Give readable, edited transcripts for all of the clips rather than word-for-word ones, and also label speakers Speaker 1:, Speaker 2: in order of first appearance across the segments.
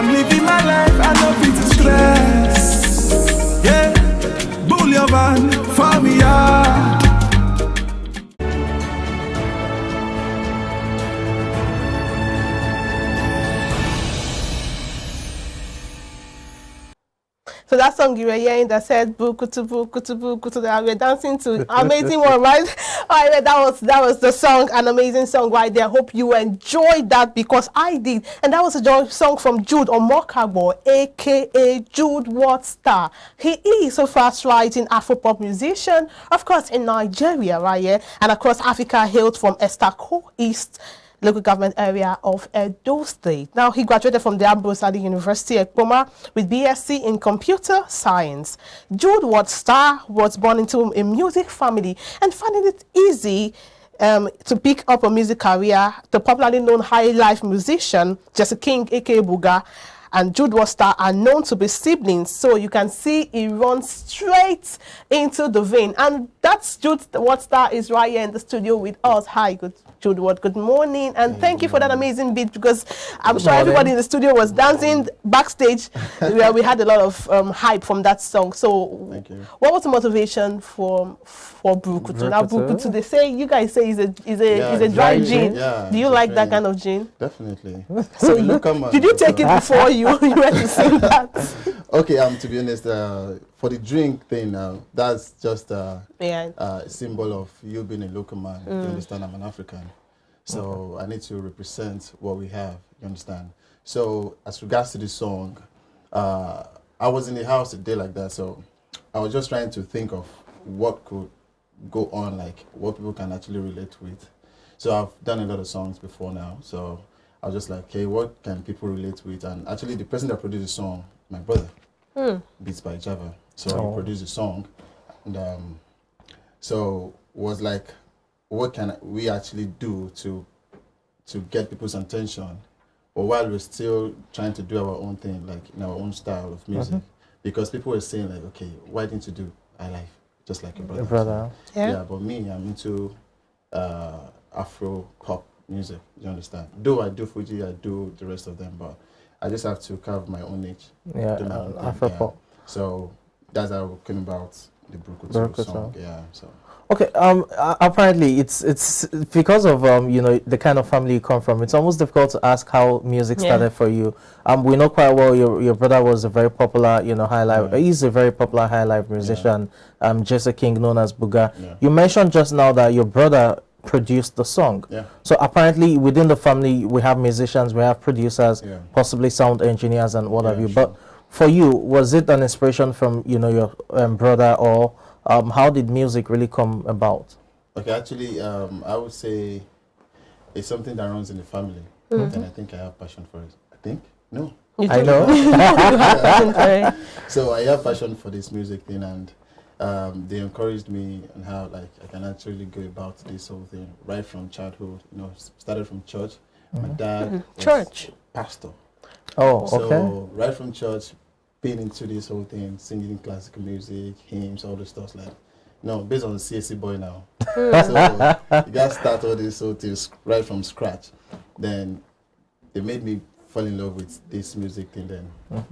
Speaker 1: I'm living my life, I know it's stress. Yeah, bull your van for me, yeah.
Speaker 2: So that song you were hearing that said bukutu bukutu bukutu, that we're dancing to amazing one, right? All right, that was the song, an amazing song right there. I hope you enjoyed that because I did. And that was a song from Jude Omokagbo, aka Judeworld Star. He is a fast-writing Afropop musician, of course, in Nigeria, right here, and across Africa, hailed from Estako East local government area of Edo State. Now, he graduated from the Ambrose Ali University, Ekpoma, with BSc in Computer Science. Judeworld Star was born into a music family and finding it easy to pick up a music career. The popularly known high life musician, Jesse King, aka Buga, and Judeworld Star are known to be siblings, so you can see he runs straight into the vein. And that's Judeworld Star is right here in the studio with us. Hi, Judeworld, good morning, and thank you for that amazing beat, because I'm sure everybody in the studio was dancing backstage where we had a lot of hype from that song. So
Speaker 3: thank you.
Speaker 2: What was the motivation for Brukutu? Now Brukutu, they say, you guys say is a dry gin.
Speaker 3: Yeah,
Speaker 2: do you like that kind of gin?
Speaker 3: Definitely.
Speaker 2: So did you take it before you went to sing that?
Speaker 3: Okay, to be honest, for the drink thing, that's just a symbol of you being a local man. You understand, I'm an African. So I need to represent what we have, you understand. So as regards to the song, I was in the house a day like that, so I was just trying to think of what could go on, like what people can actually relate with. So I've done a lot of songs before now, so I was just like, okay, what can people relate with? And actually the person that produced the song, my brother, Beats by Java. So he produced the song, and so was like, what can we actually do to get people's attention, or while we're still trying to do our own thing, like in our own style of music, because people were saying like, okay, why didn't you do I Life just like your brother?
Speaker 4: Your brother.
Speaker 3: So, yeah, but me, I'm into Afro pop music. You understand? Though I do Fuji, I do the rest of them, but I just have to carve my own niche.
Speaker 4: Yeah, Afro pop.
Speaker 3: So that's how it came about the Brukutu song. Yeah. So.
Speaker 4: Okay. Apparently, it's because of you know, the kind of family you come from. It's almost difficult to ask how music started for you. We know quite well your brother was a very popular, you know, high life. He's a very popular high life musician. Jesse King, known as Buga. Yeah. You mentioned just now that your brother produced the song. Yeah. So apparently within the family we have musicians, we have producers, possibly sound engineers and what have you. But for you, was it an inspiration from, you know, your brother, or how did music really come about?
Speaker 3: Okay, actually, I would say it's something that runs in the family, and I think I have passion for it. I think no,
Speaker 4: I know.
Speaker 3: So I have passion for this music thing, and they encouraged me on how like I can actually go about this whole thing right from childhood. You know, started from church. My dad was pastor.
Speaker 4: Oh,
Speaker 3: so
Speaker 4: okay.
Speaker 3: Right from church, being into this whole thing, singing classical music, hymns, all the stuff like. No, based on the CSC boy now. So you guys start all this whole thing right from scratch. Then they made me fall in love with this music thing. Then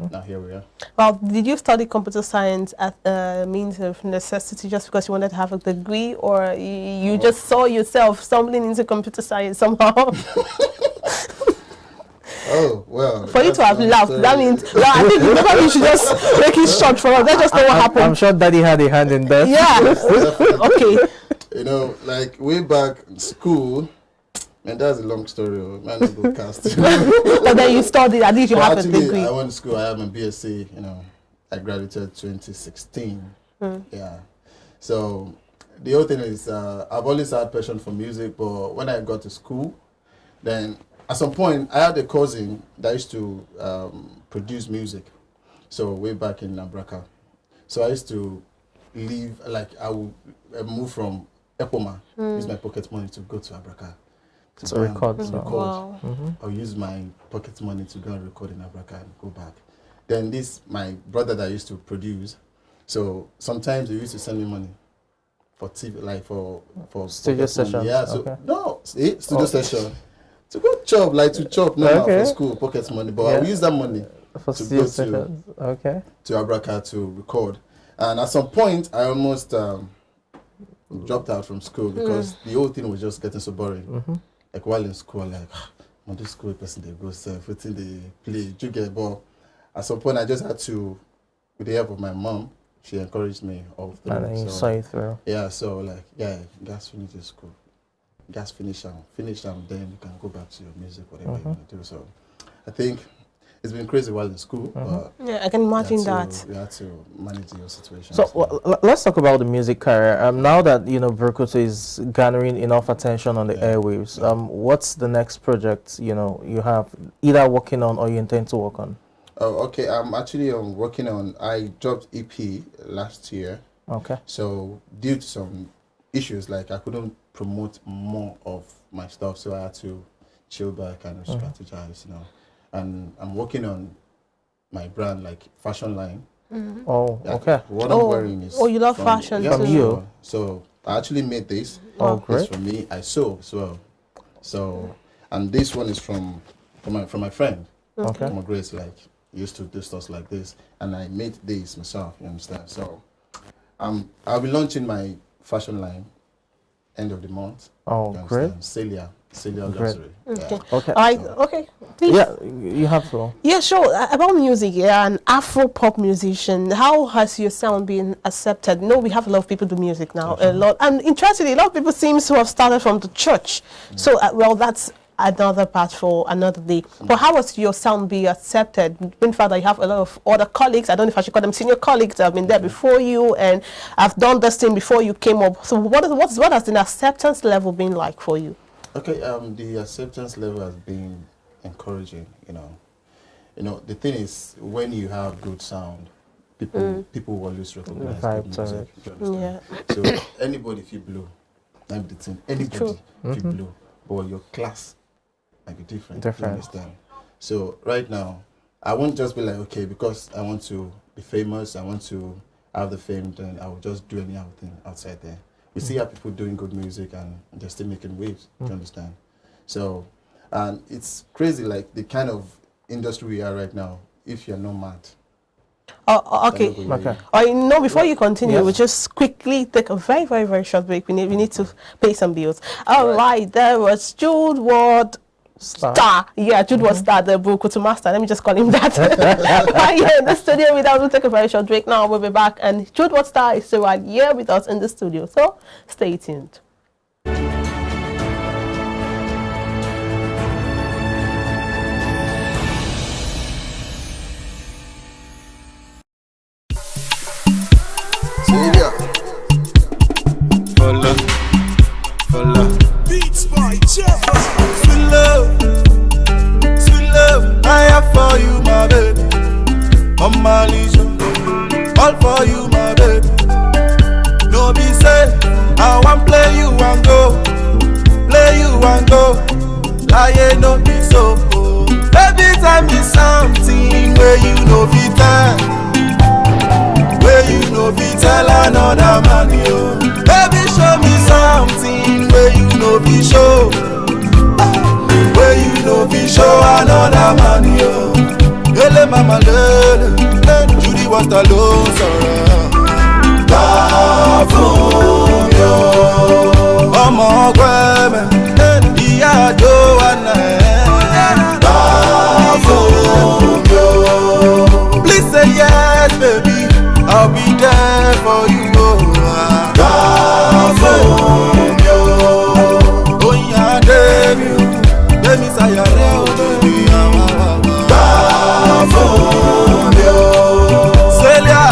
Speaker 3: now here we are. Well,
Speaker 2: did you study computer science as a means of necessity just because you wanted to have a degree, or you just saw yourself stumbling into computer science somehow?
Speaker 3: Oh, well.
Speaker 2: For you to have laughed, that means, well, I think maybe you should just make it short for us. Let's just know what happened.
Speaker 4: I'm sure Daddy had a hand in that.
Speaker 2: Yeah. Okay.
Speaker 3: You know, like way back in school, and that's a long story. Man, go cast.
Speaker 2: But then you studied, at least you have a degree.
Speaker 3: I went to school, I have my BSc, you know, I graduated 2016. Yeah. So the other thing is, I've always had passion for music, but when I got to school, then at some point, I had a cousin that used to produce music. So way back in Abraka. So I used to leave, like I would move from Ekpoma, use my pocket money to go to Abraka.
Speaker 4: To record.
Speaker 2: Wow.
Speaker 3: I'll use my pocket money to go and record in Abraka and go back. Then my brother that used to produce, so sometimes he used to send me money for TV, like for
Speaker 4: studio sessions.
Speaker 3: Yeah, so no, studio session. to go chop, like to chop now for school, pocket money. But I will use that money
Speaker 4: for
Speaker 3: to go to Abraka to record. And at some point, I almost dropped out from school because the whole thing was just getting so boring. Like while in school, like, on this school person, they go self, within the play, you get ball. At some point, I just had to, with the help of my mom, she encouraged me all through.
Speaker 4: And then you saw it through.
Speaker 3: Yeah, so like, yeah, guys finish the school. Guys finish them, then you can go back to your music, whatever you want to do. So I think it's been crazy while in school. But
Speaker 2: yeah, I can imagine that.
Speaker 3: We had to manage your situation.
Speaker 4: So let's talk about the music career. Now that Burkutu is garnering enough attention on the airwaves, what's the next project you have either working on or you intend to work on?
Speaker 3: Oh, okay. I'm actually working on. I dropped EP last year.
Speaker 4: Okay.
Speaker 3: So due to some issues, like I couldn't promote more of my stuff, so I had to chill back and strategize, And I'm working on my brand, like fashion line.
Speaker 4: Oh, okay.
Speaker 3: What I'm wearing is
Speaker 2: you love fashion
Speaker 4: from you.
Speaker 3: So I actually made this.
Speaker 4: Oh, great.
Speaker 3: It's from me. I sew as well. So, and this one is from my friend.
Speaker 4: Okay.
Speaker 3: From Grace, like used to do stuff like this, and I made this myself. You understand? So, I'll be launching my fashion line end of the month.
Speaker 4: Oh, great.
Speaker 3: Celia Luxury.
Speaker 2: Okay.
Speaker 3: Yeah.
Speaker 2: Okay. Okay. Please.
Speaker 4: Yeah, you have to.
Speaker 2: Yeah, sure. About music, an Afro pop musician. How has your sound been accepted? We have a lot of people do music now. A lot, and interestingly, a lot of people seem to have started from the church. So, that's another part for another day. But how has your sound be accepted? In fact, you have a lot of other colleagues. I don't know if I should call them senior colleagues that have been there before you and have done this thing before you came up. So, what has the acceptance level been like for you?
Speaker 3: Okay, the acceptance level has been encouraging. The thing is, when you have good sound, people will always recognize good music.
Speaker 2: Yeah.
Speaker 3: So anybody if you blow, I'm the thing. Anybody if you blow, but your class might be different. You understand? So right now, I won't just be like, okay, because I want to be famous, I want to have the fame, then I will just do any other thing outside there. We see how people doing good music and they're still making waves. Do you understand? So, and it's crazy, like the kind of industry we are right now. If you're not mad.
Speaker 2: Oh, okay. Before you continue, we'll just quickly take a very, very, very short break. We need to pay some bills. All right, there was Judeworld Star. Yeah, Judeworld Star, the Bukutu master. Let me just call him that. Right here in the studio with us. We'll take a very short break now. We'll be back. And Judeworld Star is still right here with us in the studio. So stay tuned.
Speaker 1: Beats by Jeff. Sweet love, I have for you, my baby. Mama Lisa, all for you, my baby. No be say, I want play you and go, lie no be so. Baby, tell me something where you know fit tell another man, yo. Baby, show me something where you know be show, another man, yo. Lele mama lele, Judy was the low, sorry. Kafum yo, Omo gweme, iya do wana. Kafum yo, please say yes, baby. I'll be there for you, Kafum yo. Oh yeah, let me say your real baby. Kafum yo. Celia.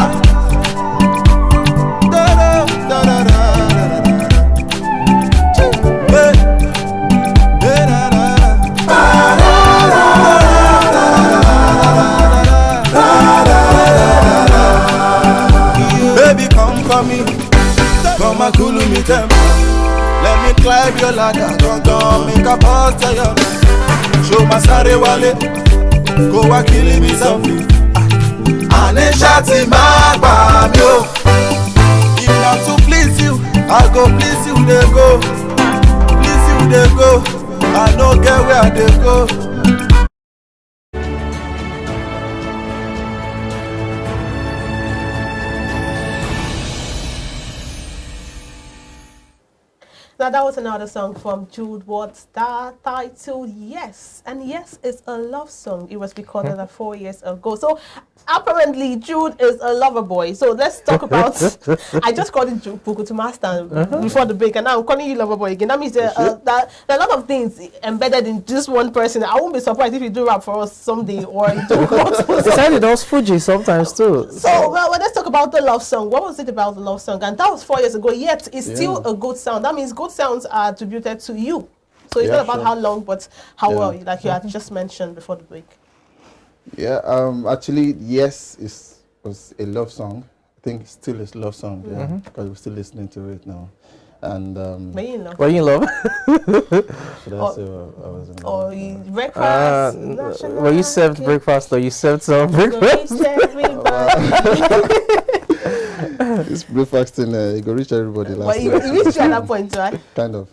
Speaker 1: Da da da da da da. Hey. Da da da. Baby, come for me, come and cool me temper. Let me climb your ladder, don't make a bust to you. Show my sorry wale, go and kill me something. Ane shati magba yo. If not to please you, I go please you, they go. Please you, they go. I no get where they go.
Speaker 2: Now that was another song from Judeworld, star titled Yes. And Yes is a love song. It was recorded 4 years ago. So apparently Jude is a lover boy. So let's talk about, I just called it Bukutu Master before the break, and now I'm calling you lover boy again. That means there are a lot of things embedded in just one person. I won't be surprised if you do rap for us someday or you do gospel.
Speaker 4: It does Fuji sometimes too.
Speaker 2: So well, let's talk about the love song. What was it about the love song? And that was 4 years ago, yet it's still a good sound. That means good sounds are attributed to you. So it's not about how long, but how well, like you had just mentioned before the break.
Speaker 3: Yeah, actually, Yes was a love song. I think it's still a love song, because we're still listening to it now. And
Speaker 2: were you in love?
Speaker 3: Should I say I was in love?
Speaker 2: Or breakfast?
Speaker 4: Were you served breakfast, or you served some breakfast?
Speaker 3: This breakfast thing, you go reach everybody last
Speaker 2: you reached at that point, right?
Speaker 3: Kind of.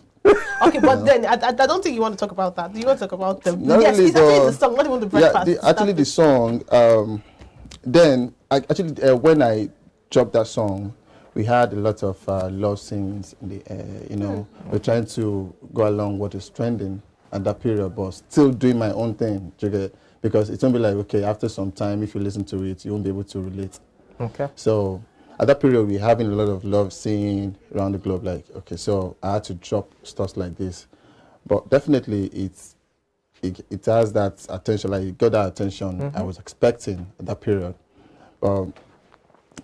Speaker 2: Okay, but then I don't think you want to talk about that. Do you want to talk about them?
Speaker 3: Not
Speaker 2: yes,
Speaker 3: really,
Speaker 2: it's actually the song, not even the breakfast.
Speaker 3: Yeah, actually the song, when I dropped that song, we had a lot of love scenes in the air, you know. We're trying to go along what is trending at that period, but still doing my own thing, because it's going to be like, okay, after some time, if you listen to it, you won't be able to relate. Okay. So at that period, we're having a lot of love scene around the globe, like, okay, so I had to drop stuff like this. But definitely, it has that attention, like, it got that attention I was expecting at that period. The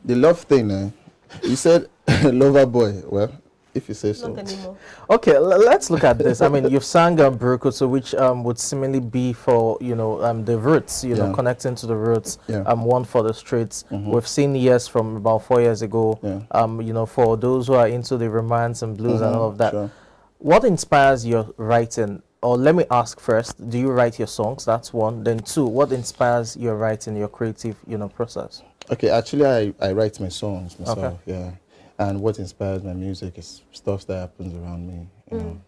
Speaker 3: love thing, you said lover boy. Well, if you say so.
Speaker 2: Not anymore.
Speaker 4: Okay, let's look at this. I mean, you've sang Burukutu, which would seemingly be for, you know, the roots, you know, connecting to the roots, one for the streets. We've seen Yes from about 4 years ago, you know, for those who are into the romance and blues and all of that. Sure. What inspires your writing? Or let me ask first, do you write your songs? That's one. Then two, what inspires your writing, your creative, you know, process?
Speaker 3: Okay, actually, I write my songs myself, And what inspires my music is stuff that happens around me. You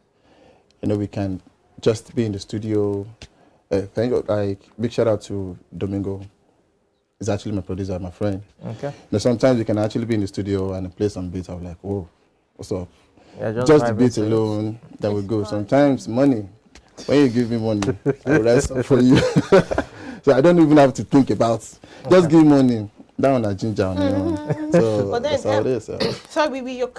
Speaker 3: know, we can just be in the studio. Thank God, like, big shout out to Domingo. He's actually my producer, my friend. Okay. Now, sometimes you can actually be in the studio and play some beats. I'm like, whoa, what's up? Yeah, just the beat alone, that will go. Sometimes money. When you give me money, I will write stuff for you. So I don't even have to think about. Just give me money. Down at ginger, you know. So but then, that's how it is.
Speaker 2: Sorry, with your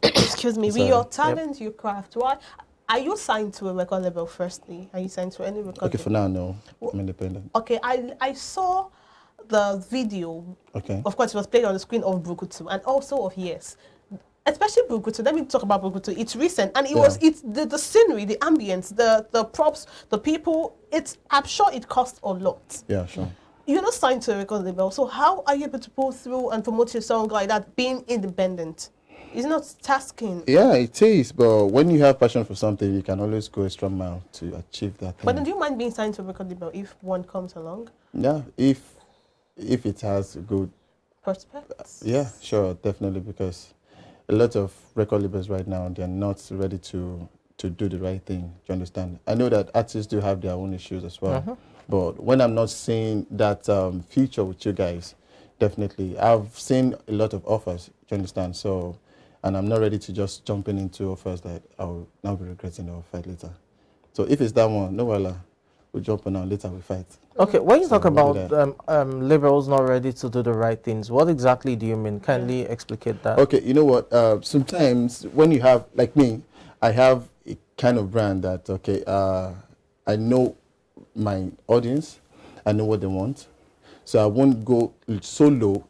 Speaker 2: excuse me, with your talent, your craft, what are you signed to a record label? Firstly, are you signed to any record?
Speaker 3: Okay, for now, no. I'm independent.
Speaker 2: Okay, I saw the video. Okay. Of course, it was played on the screen of Burukutu and also of Yes. Especially Burukutu. Let me talk about Burukutu. It's recent, and it's the scenery, the ambience, the props, the people. I'm sure it costs a lot.
Speaker 3: Yeah, sure.
Speaker 2: You're not signed to a record label, so how are you able to pull through and promote your song like that, being independent? It's not tasking.
Speaker 3: Yeah, it is, but when you have passion for something, you can always go extra mile to achieve that thing.
Speaker 2: But then do you mind being signed to a record label if one comes along?
Speaker 3: Yeah, if it has a good
Speaker 2: prospects.
Speaker 3: Yeah, sure, definitely, because a lot of record labels right now, they're not ready to do the right thing. Do you understand? I know that artists do have their own issues as well. But when I'm not seeing that future with you guys, definitely, I've seen a lot of offers, do you understand? So, and I'm not ready to just jump into offers that I'll now be regretting or fight later. So if it's that one, no wala, we'll jump on and later we fight.
Speaker 4: Okay, when you talk about labels not ready to do the right things, what exactly do you mean? Kindly explicate that.
Speaker 3: Okay, you know what, sometimes when you have, like me, I have a kind of brand that, okay, I know my audience, I know what they want, so I won't go so low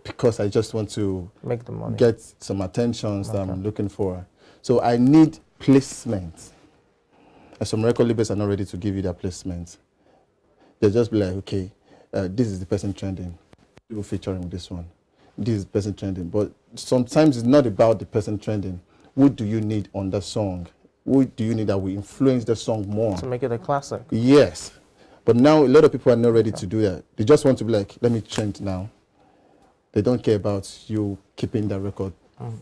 Speaker 3: because I just want to
Speaker 4: make the money,
Speaker 3: get some attentions that I'm looking for. So I need placement, and some record labels are not ready to give you that placement. They'll just be like, okay, this is the person trending, you featuring with this one, this is the person trending. But sometimes it's not about the person trending. What do you need on that song? What do you need that will influence the song more?
Speaker 4: To make it a classic.
Speaker 3: Yes. But now a lot of people are not ready to do that. They just want to be like, let me trend now. They don't care about you keeping that record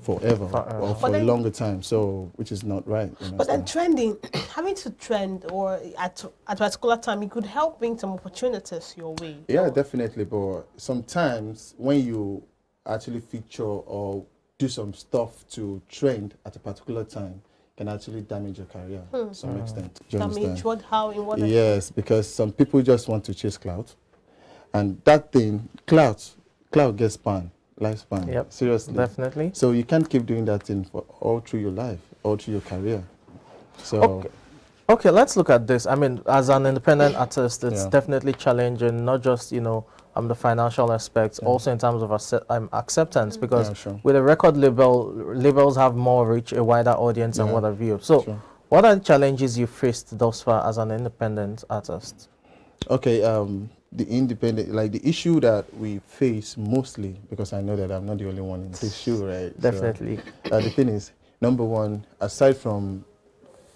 Speaker 3: forever or for a longer time, so which is not right.
Speaker 2: But then trending, having to trend or at a particular time, it could help bring some opportunities your way.
Speaker 3: Yeah, definitely. But sometimes when you actually feature or do some stuff to trend at a particular time, can actually damage your career to some extent. Do you understand?
Speaker 2: What, how, in what?
Speaker 3: Yes, because some people just want to chase clout, and that thing, clout gets lifespan.
Speaker 4: Yep,
Speaker 3: seriously,
Speaker 4: definitely.
Speaker 3: So you can't keep doing that thing for all through your life, all through your career. So.
Speaker 4: Okay, let's look at this. I mean, as an independent artist, it's definitely challenging, not just, the financial aspects, also in terms of acceptance, because with a record label, labels have more reach, a wider audience, and what have you. So, what are the challenges you faced thus far as an independent artist?
Speaker 3: Okay, the independent, like the issue that we face mostly, because I know that I'm not the only one in this issue, right?
Speaker 4: Definitely.
Speaker 3: So, the thing is, number one, aside from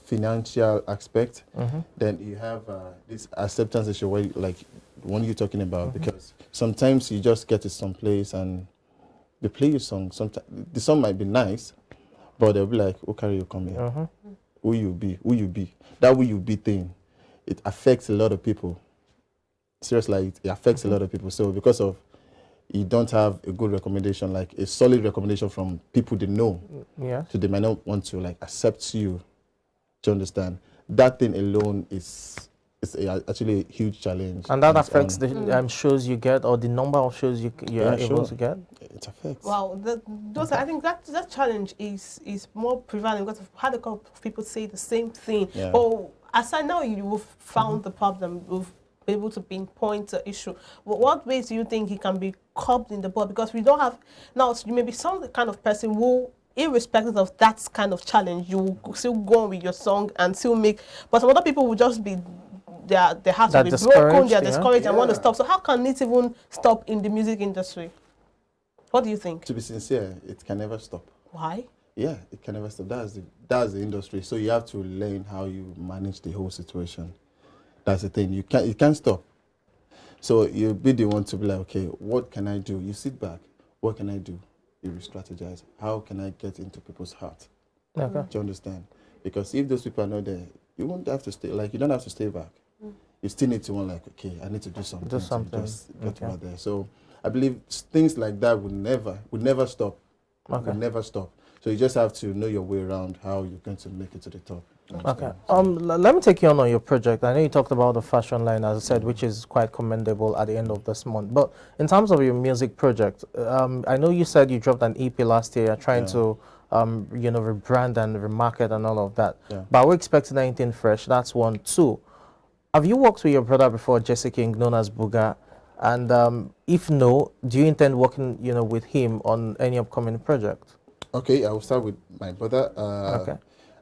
Speaker 3: financial aspect, then you have this acceptance issue, where, like one you're talking about, because sometimes you just get to some place and they play your song. Sometimes the song might be nice, but they'll be like, "Oh, carry you come here. Who you be? That who you be thing, it affects a lot of people. Seriously, it affects a lot of people. So because of you don't have a good recommendation, like a solid recommendation from people they know, so they might not want to like accept you. Do you understand? That thing alone is actually a huge challenge.
Speaker 4: And that affects the shows you get, or the number of shows you're able to get?
Speaker 3: It affects.
Speaker 2: Wow, I think that challenge is more prevalent, because I've had a couple of people say the same thing.
Speaker 3: Yeah.
Speaker 2: Oh, aside now you've found the problem, we've been able to pinpoint the issue. What ways do you think it can be curbed in the bud? Because we don't have, now you may be some kind of person who, irrespective of that kind of challenge, you will still go on with your song and still make, but some other people will just be, their hearts will be broken, they're discouraged and want to stop. So how can it even stop in the music industry? What do you think?
Speaker 3: To be sincere, it can never stop.
Speaker 2: Why?
Speaker 3: Yeah, it can never stop. That's the industry. So you have to learn how you manage the whole situation. That's the thing. You can't stop. So you'll be the one to be like, okay, what can I do? You sit back. What can I do? You re-strategize. How can I get into people's heart?
Speaker 4: Okay.
Speaker 3: Do you understand? Because if those people are not there, you won't have to stay. Like, you don't have to stay back. You still need to want, like, okay, I need to do something.
Speaker 4: Do something.
Speaker 3: To just get out there. So I believe things like that would never stop.
Speaker 4: Okay.
Speaker 3: Would never stop. So you just have to know your way around how you're going to make it to the top.
Speaker 4: Okay. Let me take you on your project. I know you talked about the fashion line, as I said, which is quite commendable at the end of this month. But in terms of your music project, I know you said you dropped an EP last year. You're trying to, rebrand and remarket and all of that. Yeah. But we're expecting anything fresh. That's one. Two, have you worked with your brother before, Jesse King, known as Buga? And if no, do you intend working, with him on any upcoming project?
Speaker 3: Okay, I will start with my brother.
Speaker 4: Okay.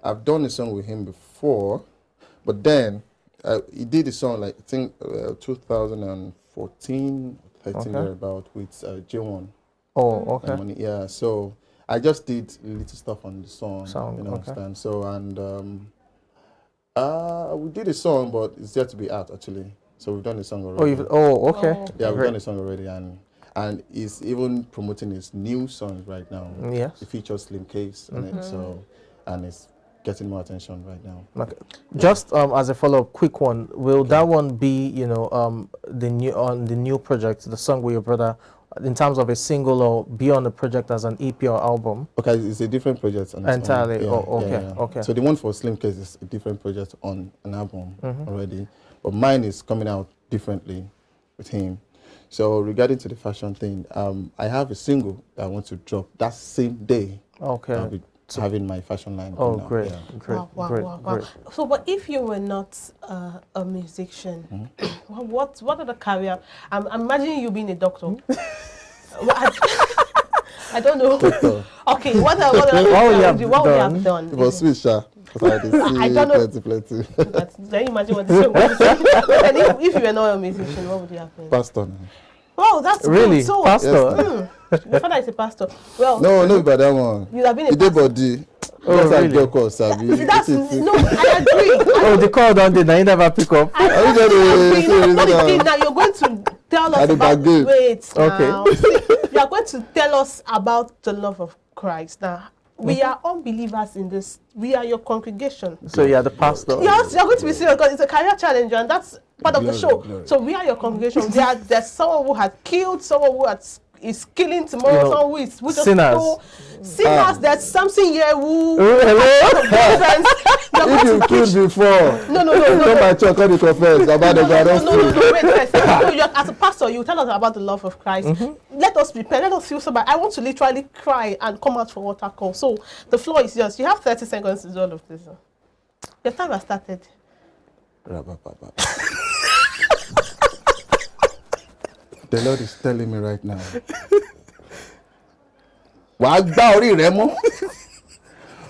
Speaker 3: I've done a song with him before, but then he did a song, like, I think 2014, 13, about with J1.
Speaker 4: Oh, okay.
Speaker 3: Yeah, so I just did little stuff on the song, understand? So, and we did a song, but it's yet to be out, actually. So we've done a song already.
Speaker 4: Okay.
Speaker 3: Yeah, we've done a song already, and he's even promoting his new song right now.
Speaker 4: Yes.
Speaker 3: It features Slim Case on it, so, and it's getting more attention right now.
Speaker 4: Okay. Just as a follow-up, quick one, will that one be, the new project, the song with your brother, in terms of a single, or be on the project as an EP or album?
Speaker 3: Okay, it's a different project.
Speaker 4: Entirely. Okay.
Speaker 3: So the one for Slim Case is a different project on an album already, but mine is coming out differently with him. So regarding to the fashion thing, I have a single that I want to drop that same day.
Speaker 4: Okay.
Speaker 3: I'll be having my fashion line.
Speaker 4: Oh, great. Great.
Speaker 2: Wow. So, but if you were not a musician, what other career? I'm imagining you being a doctor. I don't know.
Speaker 3: Doctor.
Speaker 2: Okay, what would you have done?
Speaker 3: It was sweet, Sha.
Speaker 2: I don't know.
Speaker 3: Plenty.
Speaker 2: But can you imagine what this was? And if you were not a musician, what would you have done?
Speaker 3: Pastor.
Speaker 2: Oh, that's
Speaker 4: really
Speaker 2: good. So,
Speaker 4: pastor.
Speaker 2: Your father is a pastor. Well,
Speaker 3: no, but that one.
Speaker 2: You'd have been a pastor.
Speaker 3: Body.
Speaker 4: Oh,
Speaker 3: that's
Speaker 4: really?
Speaker 2: I agree.
Speaker 4: Oh, the call down there, now you never pick up.
Speaker 2: Now you're going to tell us about. Wait.
Speaker 4: Okay.
Speaker 2: You are going to tell us about the love of Christ. Now, we are unbelievers in this. We are your congregation.
Speaker 4: So you are the pastor?
Speaker 2: Yes, you're going to be serious because it's a career challenge and that's part of the show. Glory. So we are your congregation. There's someone who has killed, someone who is killing tomorrow, someone who just
Speaker 4: sinners.
Speaker 2: Sinners, there's something here who...
Speaker 3: If you killed before,
Speaker 2: no.
Speaker 3: Come by church, come to confess about the God.
Speaker 2: No, wait. As a pastor, you tell us about the love of Christ. Let us prepare, let us feel so bad. I want to literally cry and come out for water call. So the floor is yours. You have 30 seconds to do all of this. Your time has started.
Speaker 3: The Lord is telling me right now. Wàá gbá orí rẹ mú.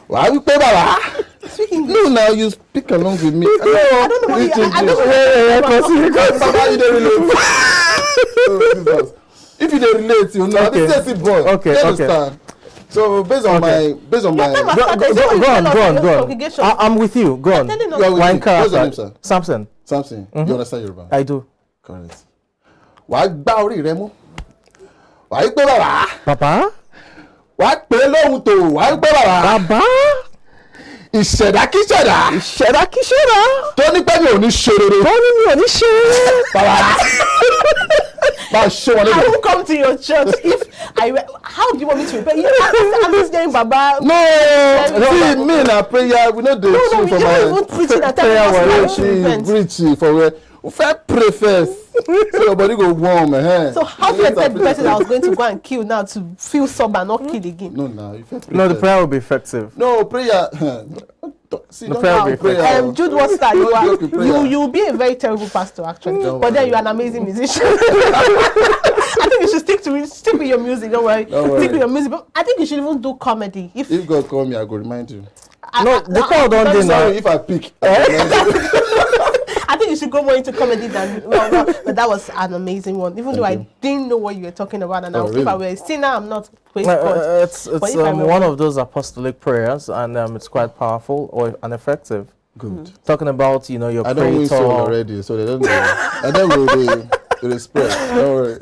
Speaker 3: Wàá wí pé bàbá. No, now you speak along with me.
Speaker 2: I don't know what you
Speaker 3: If you don't relate, you know. This is it, boy.
Speaker 4: Okay.
Speaker 3: So based on my.
Speaker 4: Go on. I'm with you. Go on.
Speaker 3: What's your name, sir?
Speaker 4: Samson.
Speaker 3: You understand Yoruba?
Speaker 4: I do.
Speaker 3: Correct. Wàá gbá orí rẹ mú. Wàá wí pé bàbá.
Speaker 4: Bàbá.
Speaker 3: Wàá pè é lóhùn tó. Wàá wí pé bàbá.
Speaker 4: Bàbá.
Speaker 3: Ìṣẹ̀dákíṣẹ̀dá. Tó ní pé mi ò ní ṣe rere. Bàbá. I
Speaker 2: will come to your church if how do you want me to prepare? I'm just saying, Baba.
Speaker 3: No, see, me na prayer. We know the
Speaker 2: we can't even preach in that time.
Speaker 3: Preach for where we first pray first. So your body go warm,
Speaker 2: So how do you expect the person I was going to go and kill now to feel sober and not kill again?
Speaker 3: No,
Speaker 4: the prayer will be effective.
Speaker 3: No, prayer. See,
Speaker 4: the prayer will be effective.
Speaker 2: Judeworld star, you'll be a very terrible pastor actually, but then you're an amazing musician. I think you should stick with your music. Don't worry. Stick with your music. But I think you should even do comedy. If
Speaker 3: God call me, I go remind you.
Speaker 4: The call don't do now.
Speaker 3: If I pick.
Speaker 2: I think you should go more into comedy than but that was an amazing one. Even though I didn't know what you were talking about, and if I were a sinner, I'm not.
Speaker 4: It's one of those apostolic prayers, and it's quite powerful and effective.
Speaker 3: Good.
Speaker 4: Talking about your
Speaker 3: I don't win soul already, so they don't know. And then we'll be. Respect. Don't worry.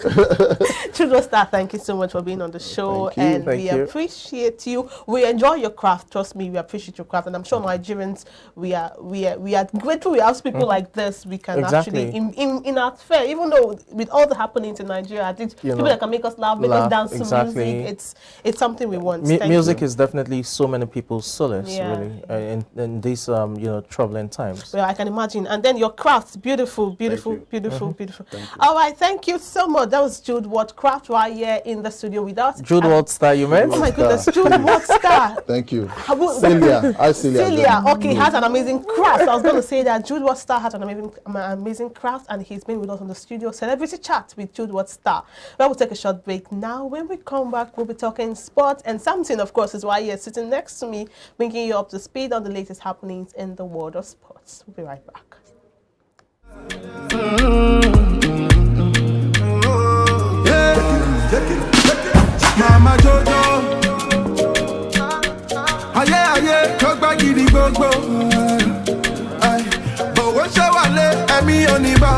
Speaker 2: Judeworld Star, thank you so much for being on the show, and we appreciate you. We enjoy your craft. Trust me, we appreciate your craft, and I'm sure Nigerians we are grateful. We have people like this. We can actually in our fair, even though with all the happenings in Nigeria, I think people that can make us laugh, make us dance to music. It's something we want.
Speaker 4: Music is definitely so many people's solace, really, in these troubling times.
Speaker 2: Well, I can imagine. And then your craft, beautiful. All right, thank you so much. That was Judeworld Craft right here in the studio with us.
Speaker 4: Judeworld Star, you meant?
Speaker 2: Oh my goodness, Judeworld Star.
Speaker 3: Thank you. Celia.
Speaker 2: Celia, okay, he has an amazing craft. I was going to say that Judeworld Star has an amazing craft, and he's been with us on the studio. Celebrity Chat with Judeworld Star. Well, we'll take a short break now. When we come back, we'll be talking sports, and Samson, of course, is right here sitting next to me, bringing you up to speed on the latest happenings in the world of sports. We'll be right back.
Speaker 1: Mama Jojo, aye, kogba gidi gbogbo. But what show wale, emi oniba.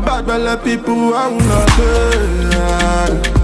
Speaker 1: Bad belle people, I'm not there.